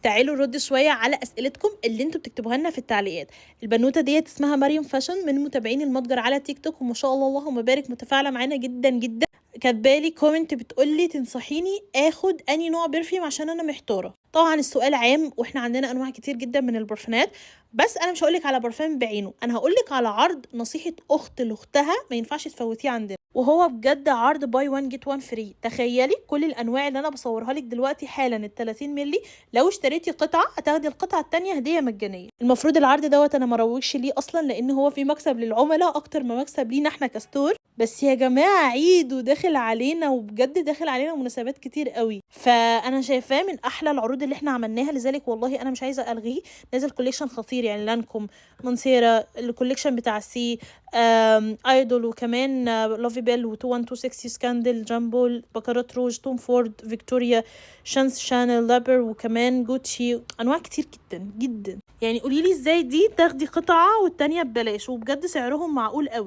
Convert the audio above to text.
تعالوا نرد شويه على اسئلتكم اللي انتوا بتكتبوها لنا في التعليقات. البنوته ديت اسمها مريم فاشن من متابعين المتجر على تيك توك، وما شاء الله اللهم بارك متفاعله معانا جدا جدا. كاتبالي كومنت بتقولي تنصحيني اخد اني نوع برفيوم عشان انا محتاره. طبعا السؤال عام، واحنا عندنا انواع كتير جدا من البرفانات، بس انا مش هقولك على برفان بعينه، انا هقولك على عرض نصيحه اخت لاختها ما ينفعش تفوتيه عندنا، وهو بجد عرض باي 1 جيت 1 فري. تخيلي كل الانواع اللي انا بصورها لك دلوقتي حالا ال 30 مللي، لو اشتريتي قطعه هتاخدي القطعه الثانيه هديه مجانيه. المفروض العرض دوت انا ما روجش ليه اصلا، لان هو في مكسب للعملاء اكتر ما مكسب لينا احنا كستور، بس يا جماعه عيد وداخل علينا، وبجد داخل علينا مناسبات كتير قوي، فانا شايفاه من احلى العروض اللي احنا عملناها. لذلك والله انا مش عايزه الغيه، نازل كوليكشن خطير يعني، لانكوم، مونسيرا، الكوليكشن بتاع سي، ايدول، وكمان لافي بيل، و2126 سكاندل، جامبول، بكارات روج، توم فورد، فيكتوريا، شانس، شانل، لابر، وكمان جوتشي. انواع كتير جدا جدا يعني. قوليلي ازاي دي تاخدي قطعه والتانيه ببلاش، وبجد سعرهم معقول قوي.